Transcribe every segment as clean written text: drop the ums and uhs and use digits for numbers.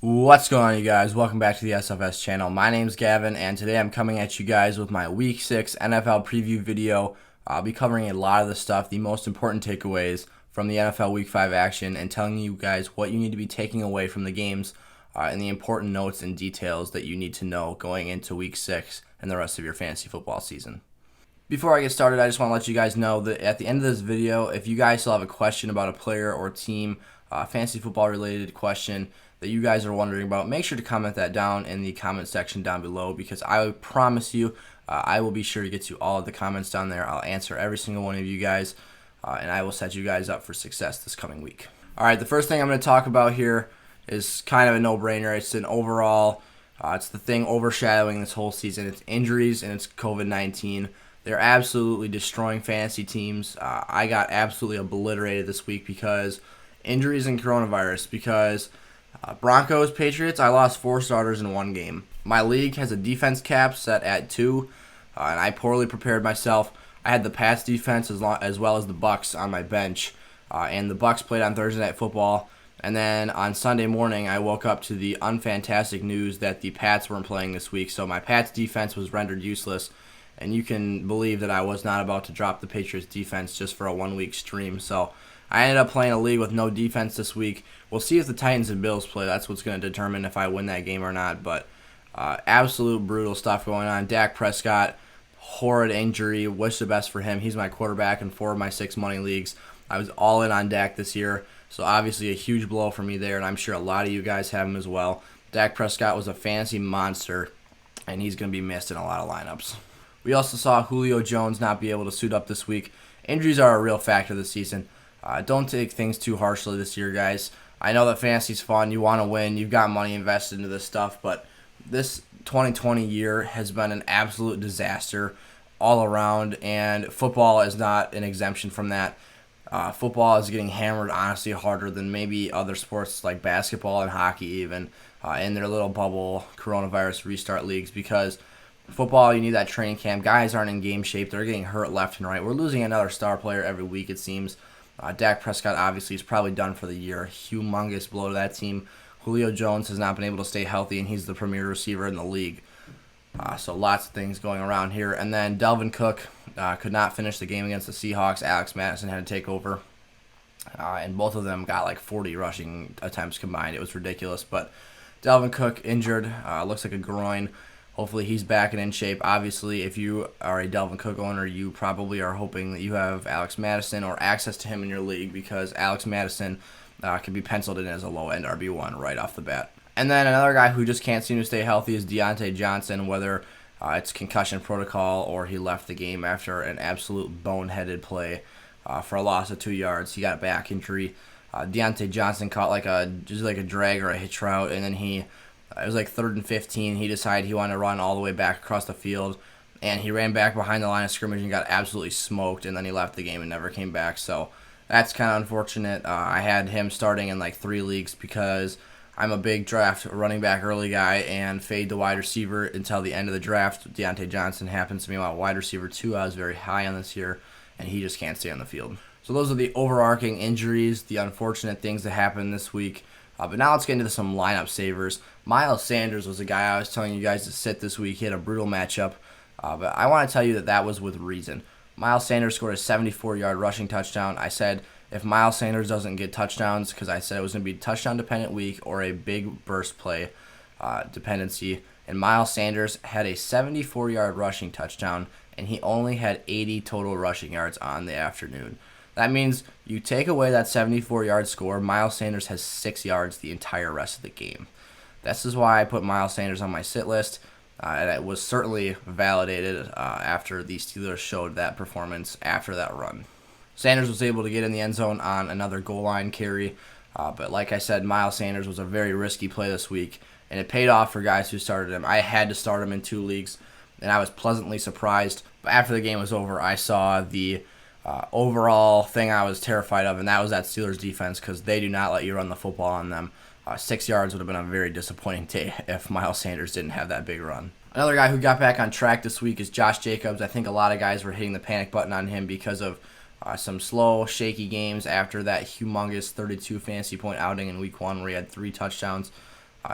What's going on, you guys? Welcome back to the SFS channel. My name's Gavin, and today I'm coming at you guys with my Week 6 NFL preview video. I'll be covering a lot of the stuff, the most important takeaways from the NFL Week 5 action, and telling you guys what you need to be taking away from the games and the important notes and details that you need to know going into Week 6 and the rest of your fantasy football season. Before I get started, I just want to let you guys know that at the end of this video, if you guys still have a question about a player or team, fantasy football related question that you guys are wondering about, make sure to comment that down in the comment section down below, because I promise you I will be sure to get to all of the comments down there. I'll answer every single one of you guys, and I will set you guys up for success this coming week. Alright, the first thing I'm going to talk about here is kind of a no-brainer. It's an overall, it's the thing overshadowing this whole season. It's injuries and it's COVID-19. They're absolutely destroying fantasy teams. I got absolutely obliterated this week because injuries and coronavirus, because Broncos, Patriots, I lost 4 starters in one game. My league has a defense cap set at 2, and I poorly prepared myself. I had the Pats defense as well as the Bucks on my bench, and the Bucks played on Thursday Night Football. And then on Sunday morning, I woke up to the unfantastic news that the Pats weren't playing this week, so my Pats defense was rendered useless. And you can believe that I was not about to drop the Patriots defense just for a 1-week stream. So I ended up playing a league with no defense this week. We'll see if the Titans and Bills play. That's what's going to determine if I win that game or not. But absolute brutal stuff going on. Dak Prescott, horrid injury. Wish the best for him. He's my quarterback in 4 of my 6 money leagues. I was all in on Dak this year. So obviously a huge blow for me there, and I'm sure a lot of you guys have him as well. Dak Prescott was a fantasy monster, and he's going to be missed in a lot of lineups. We also saw Julio Jones not be able to suit up this week. Injuries are a real factor this season. Don't take things too harshly this year, guys. I know that fantasy's fun. You want to win. You've got money invested into this stuff, but this 2020 year has been an absolute disaster all around, and football is not an exemption from that. Football is getting hammered, honestly, harder than maybe other sports like basketball and hockey even in their little bubble coronavirus restart leagues, because football, you need that training camp. Guys aren't in game shape. They're getting hurt left and right. We're losing another star player every week, it seems. Dak Prescott obviously is probably done for the year. Humongous blow to that team. Julio Jones has not been able to stay healthy, and he's the premier receiver in the league. So lots of things going around here. And then Dalvin Cook could not finish the game against the Seahawks. Alex Madison had to take over. And both of them got like 40 rushing attempts combined. It was ridiculous. But Dalvin Cook injured. Looks like a groin. Hopefully he's back and in shape. Obviously, if you are a Dalvin Cook owner, you probably are hoping that you have Alex Madison or access to him in your league, because Alex Madison can be penciled in as a low-end RB1 right off the bat. And then another guy who just can't seem to stay healthy is Diontae Johnson, whether it's concussion protocol or he left the game after an absolute boneheaded play for a loss of 2 yards. He got a back injury. Diontae Johnson caught just like a drag or a hitch route, and then it was like 3rd and 15. He decided he wanted to run all the way back across the field, and he ran back behind the line of scrimmage and got absolutely smoked, and then he left the game and never came back. So that's kind of unfortunate. I had him starting in like 3 leagues because I'm a big draft running back early guy and fade the wide receiver until the end of the draft. Diontae Johnson happens to be my wide receiver 2. I was very high on this year, and he just can't stay on the field. So those are the overarching injuries, the unfortunate things that happened this week. But now let's get into some lineup savers. Miles Sanders was a guy I was telling you guys to sit this week. He had a brutal matchup. But I want to tell you that was with reason. Miles Sanders scored a 74-yard rushing touchdown. I said if Miles Sanders doesn't get touchdowns, because I said it was going to be a touchdown-dependent week or a big burst play dependency. And Miles Sanders had a 74-yard rushing touchdown, and he only had 80 total rushing yards on the afternoon. That means you take away that 74-yard score, Miles Sanders has 6 yards the entire rest of the game. This is why I put Miles Sanders on my sit list, and it was certainly validated after the Steelers showed that performance after that run. Sanders was able to get in the end zone on another goal line carry, but like I said, Miles Sanders was a very risky play this week, and it paid off for guys who started him. I had to start him in 2 leagues, and I was pleasantly surprised. But after the game was over, I saw the overall thing I was terrified of, and that was that Steelers defense, because they do not let you run the football on them. 6 yards would have been a very disappointing day if Miles Sanders didn't have that big run. Another guy who got back on track this week is Josh Jacobs. I think a lot of guys were hitting the panic button on him because of some slow, shaky games after that humongous 32 fantasy point outing in week 1 where he had 3 touchdowns.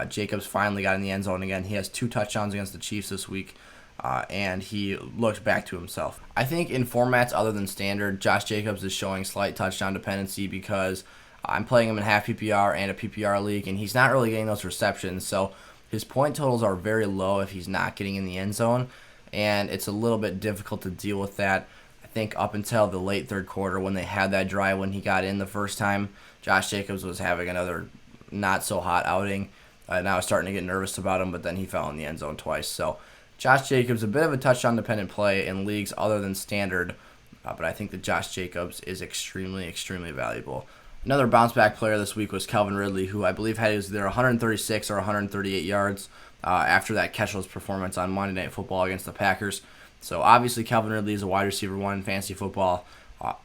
Jacobs finally got in the end zone again. He has 2 touchdowns against the Chiefs this week, and he looked back to himself. I think in formats other than standard, Josh Jacobs is showing slight touchdown dependency because I'm playing him in half PPR and a PPR league, and he's not really getting those receptions. So his point totals are very low if he's not getting in the end zone, and it's a little bit difficult to deal with that. I think up until the late third quarter when they had that drive when he got in the first time, Josh Jacobs was having another not so hot outing. And I was starting to get nervous about him, but then he fell in the end zone twice. So Josh Jacobs, a bit of a touchdown-dependent play in leagues other than standard, but I think that Josh Jacobs is extremely, extremely valuable. Another bounce-back player this week was Calvin Ridley, who I believe had either 136 or 138 yards after that catchless performance on Monday Night Football against the Packers. So obviously Calvin Ridley is a wide receiver 1 in fantasy football.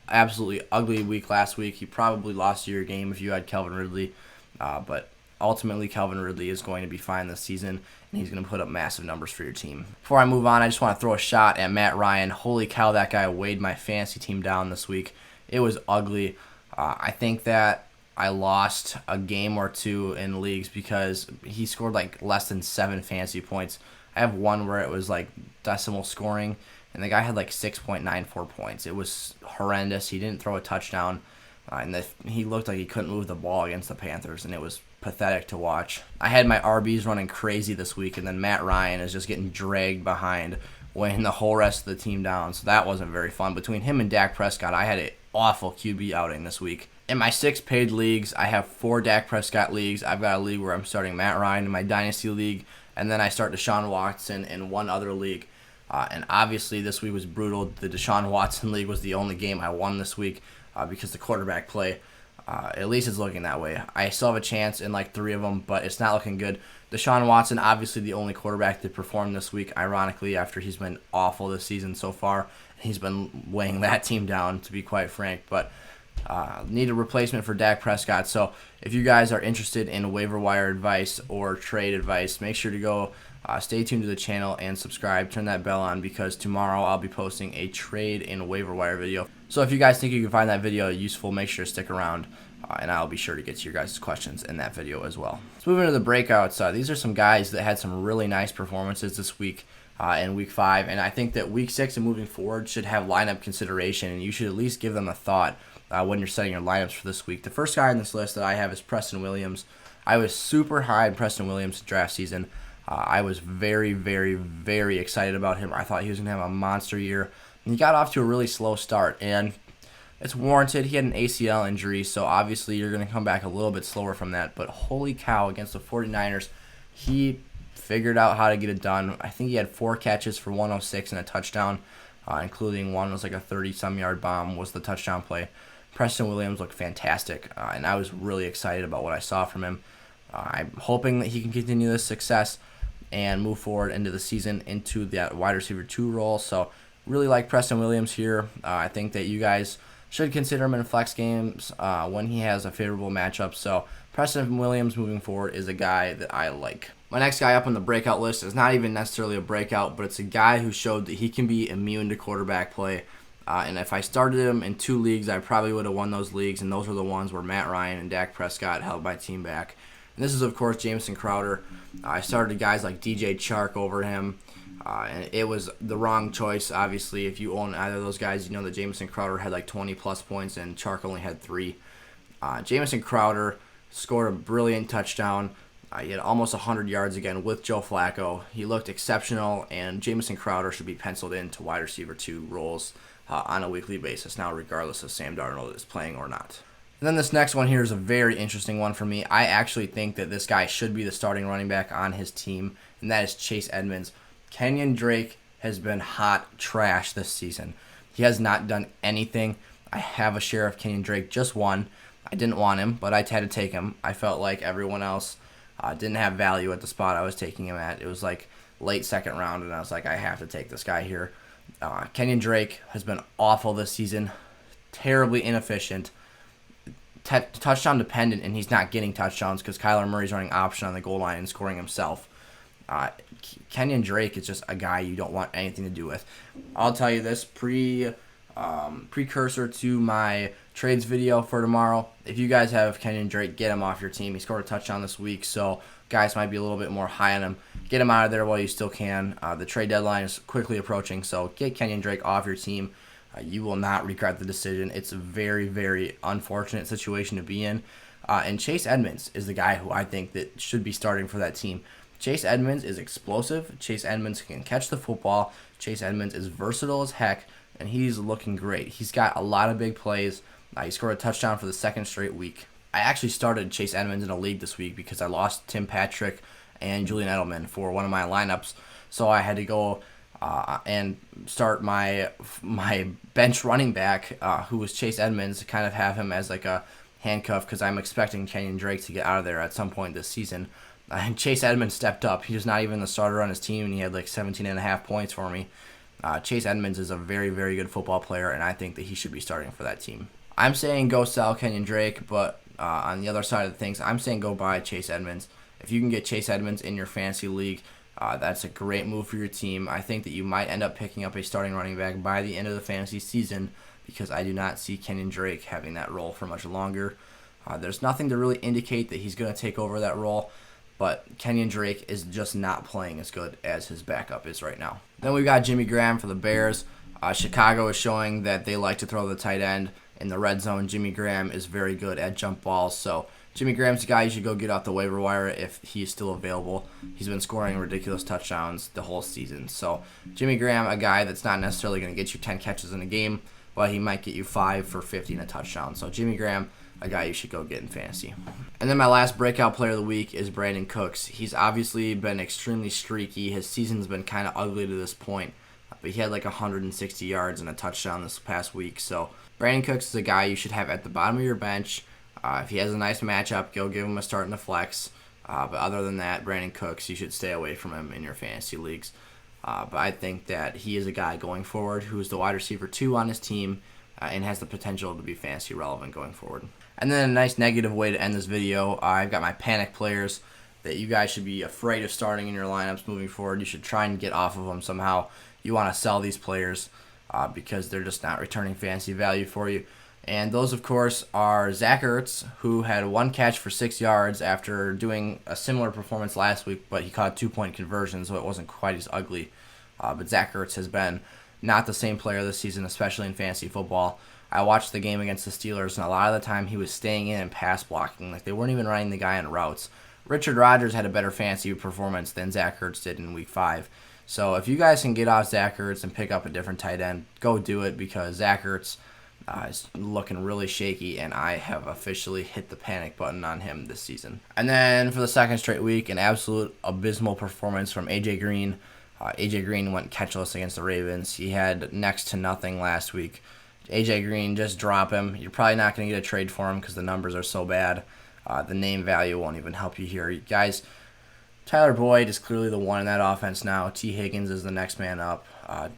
Absolutely ugly week last week. He probably lost your game if you had Calvin Ridley, but ultimately, Calvin Ridley is going to be fine this season, and he's going to put up massive numbers for your team. Before I move on, I just want to throw a shot at Matt Ryan. Holy cow, that guy weighed my fantasy team down this week. It was ugly. I think that I lost a game or 2 in leagues because he scored like less than 7 fantasy points. I have one where it was like decimal scoring, and the guy had like 6.94 points. It was horrendous. He didn't throw a touchdown. And he looked like he couldn't move the ball against the Panthers, and it was pathetic to watch. I had my RBs running crazy this week, and then Matt Ryan is just getting dragged behind, weighing the whole rest of the team down, so that wasn't very fun. Between him and Dak Prescott, I had an awful QB outing this week. In my 6 paid leagues, I have 4 Dak Prescott leagues. I've got a league where I'm starting Matt Ryan in my Dynasty League, and then I start Deshaun Watson in one other league. And obviously, this week was brutal. The Deshaun Watson League was the only game I won this week. Because the quarterback play, at least it's looking that way. I still have a chance in like 3 of them, but it's not looking good. Deshaun Watson, obviously the only quarterback that performed this week, ironically, after he's been awful this season so far. He's been weighing that team down, to be quite frank, but need a replacement for Dak Prescott. So if you guys are interested in waiver wire advice or trade advice, make sure to go stay tuned to the channel and subscribe. Turn that bell on because tomorrow I'll be posting a trade in waiver wire video. So if you guys think you can find that video useful, make sure to stick around, and I'll be sure to get to your guys' questions in that video as well. Let's move into the breakouts. These are some guys that had some really nice performances this week in Week 5, and I think that Week 6 and moving forward should have lineup consideration, and you should at least give them a thought when you're setting your lineups for this week. The first guy on this list that I have is Preston Williams. I was super high in Preston Williams draft season. I was very, very, very excited about him. I thought he was going to have a monster year. And he got off to a really slow start, and it's warranted. He had an ACL injury, so obviously you're going to come back a little bit slower from that. But holy cow, against the 49ers, he figured out how to get it done. I think he had 4 catches for 106 and a touchdown, including one was like a 30-some yard bomb was the touchdown play. Preston Williams looked fantastic, and I was really excited about what I saw from him. I'm hoping that he can continue this success and move forward into the season into that wide receiver 2 role. So really like Preston Williams here. I think that you guys should consider him in flex games when he has a favorable matchup. So Preston Williams moving forward is a guy that I like. My next guy up on the breakout list is not even necessarily a breakout, but it's a guy who showed that he can be immune to quarterback play. And if I started him in 2 leagues, I probably would have won those leagues, and those were the ones where Matt Ryan and Dak Prescott held my team back. And this is, of course, Jamison Crowder. I started guys like DJ Chark over him, and it was the wrong choice. Obviously, if you own either of those guys, you know that Jamison Crowder had like 20-plus points, and Chark only had 3. Jamison Crowder scored a brilliant touchdown. He had almost 100 yards again with Joe Flacco. He looked exceptional, and Jamison Crowder should be penciled into wide receiver 2 roles on a weekly basis now, regardless if Sam Darnold is playing or not. And then this next one here is a very interesting one for me. I actually think that this guy should be the starting running back on his team, and that is Chase Edmonds. Kenyon Drake has been hot trash this season. He has not done anything. I have a share of Kenyon Drake, just one. I didn't want him, but I had to take him. I felt like everyone else didn't have value at the spot I was taking him at. It was like late second round, and I was like, I have to take this guy here. Kenyon Drake has been awful this season, terribly inefficient, touchdown dependent, and he's not getting touchdowns because Kyler Murray's running option on the goal line and scoring himself. Kenyon Drake is just a guy you don't want anything to do with. I'll tell you this, precursor to my trades video for tomorrow. If you guys have Kenyon Drake, get him off your team. He scored a touchdown this week, so guys might be a little bit more high on him. Get him out of there while you still can. The trade deadline is quickly approaching, so get Kenyon Drake off your team. You will not regret the decision. It's a very, very unfortunate situation to be in. And Chase Edmonds is the guy who I think that should be starting for that team. Chase Edmonds is explosive. Chase Edmonds can catch the football. Chase Edmonds is versatile as heck, and he's looking great. He's got a lot of big plays. He scored a touchdown for the second straight week. I actually started Chase Edmonds in a league this week because I lost Tim Patrick and Julian Edelman for one of my lineups, so I had to go and start my bench running back, who was Chase Edmonds, to kind of have him as like a handcuff because I'm expecting Kenyon Drake to get out of there at some point this season. And Chase Edmonds stepped up. He was not even the starter on his team, and he had like 17.5 points for me. Chase Edmonds is a very, very good football player, and I think that he should be starting for that team. I'm saying go sell Kenyon Drake, but on the other side of things, I'm saying go buy Chase Edmonds. If you can get Chase Edmonds in your fantasy league, that's a great move for your team. I think that you might end up picking up a starting running back by the end of the fantasy season because I do not see Kenyon Drake having that role for much longer. There's nothing to really indicate that he's going to take over that role, but Kenyon Drake is just not playing as good as his backup is right now. Then we've got Jimmy Graham for the Bears. Chicago is showing that they like to throw the tight end in the red zone. Jimmy Graham is very good at jump balls, so Jimmy Graham's the guy you should go get off the waiver wire if he's still available. He's been scoring ridiculous touchdowns the whole season. So Jimmy Graham, a guy that's not necessarily going to get you 10 catches in a game, but he might get you 5 for 50 and a touchdown. So Jimmy Graham, a guy you should go get in fantasy. And then my last breakout player of the week is Brandin Cooks. He's obviously been extremely streaky. His season's been kind of ugly to this point, but he had like 160 yards and a touchdown this past week. So Brandin Cooks is a guy you should have at the bottom of your bench. If he has a nice matchup, go give him a start in the flex. But other than that, Brandin Cooks, you should stay away from him in your fantasy leagues. But I think that he is a guy going forward who's the wide receiver 2 on his team and has the potential to be fantasy relevant going forward. And then a nice negative way to end this video, I've got my panic players that you guys should be afraid of starting in your lineups moving forward. You should try and get off of them somehow. You want to sell these players because they're just not returning fantasy value for you. And those, of course, are Zach Ertz, who had 1 catch for 6 yards after doing a similar performance last week, but he caught 2-point conversion, so it wasn't quite as ugly. But Zach Ertz has been not the same player this season, especially in fantasy football. I watched the game against the Steelers, and a lot of the time he was staying in and pass blocking. Like, they weren't even running the guy on routes. Richard Rodgers had a better fantasy performance than Zach Ertz did in Week 5. So if you guys can get off Zach Ertz and pick up a different tight end, go do it because Zach Ertz is looking really shaky, and I have officially hit the panic button on him this season. And then for the second straight week, an absolute abysmal performance from A.J. Green. A.J. Green went catchless against the Ravens. He had next to nothing last week. A.J. Green, just drop him. You're probably not going to get a trade for him because the numbers are so bad. The name value won't even help you here. Guys, Tyler Boyd is clearly the one in that offense now. T. Higgins is the next man up.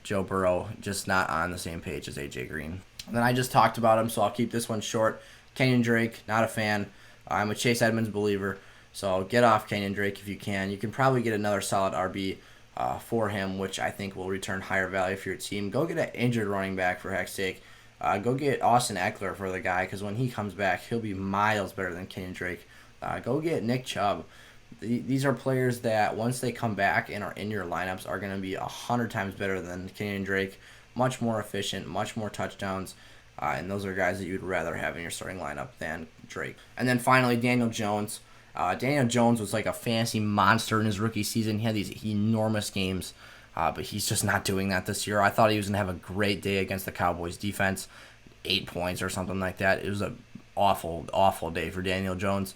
Joe Burrow just not on the same page as A.J. Green. And then I just talked about him, so I'll keep this one short. Kenyon Drake, not a fan. I'm a Chase Edmonds believer, so get off Kenyon Drake if you can. You can probably get another solid RB for him, which I think will return higher value for your team. Go get an injured running back, for heck's sake. Go get Austin Eckler for the guy, because when he comes back, he'll be miles better than Kenyon Drake. Go get Nick Chubb. These are players that, once they come back and are in your lineups, are going to be 100 times better than Kenyon Drake. Much more efficient, much more touchdowns, and those are guys that you'd rather have in your starting lineup than Drake. And then finally, Daniel Jones. Daniel Jones was like a fantasy monster in his rookie season. He had these enormous games, but he's just not doing that this year. I thought he was going to have a great day against the Cowboys defense, 8 points or something like that. It was an awful, awful day for Daniel Jones.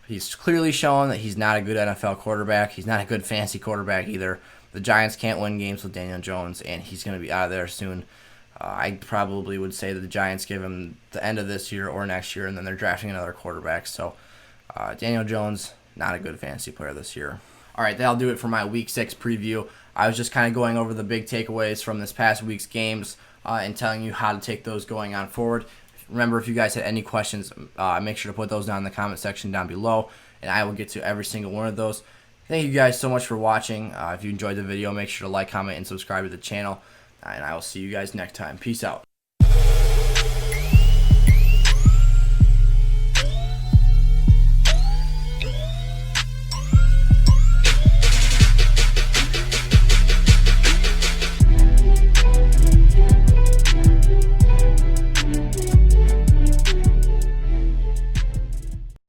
He's clearly shown that he's not a good NFL quarterback. He's not a good fantasy quarterback either. The Giants can't win games with Daniel Jones, and he's going to be out of there soon. I probably would say that the Giants give him the end of this year or next year, and then they're drafting another quarterback. So Daniel Jones, not a good fantasy player this year. All right, that'll do it for my Week 6 preview. I was just kind of going over the big takeaways from this past week's games and telling you how to take those going on forward. Remember, if you guys had any questions, make sure to put those down in the comment section down below, and I will get to every single one of those. Thank you guys so much for watching. If you enjoyed the video, make sure to like, comment, and subscribe to the channel. And I will see you guys next time. Peace out.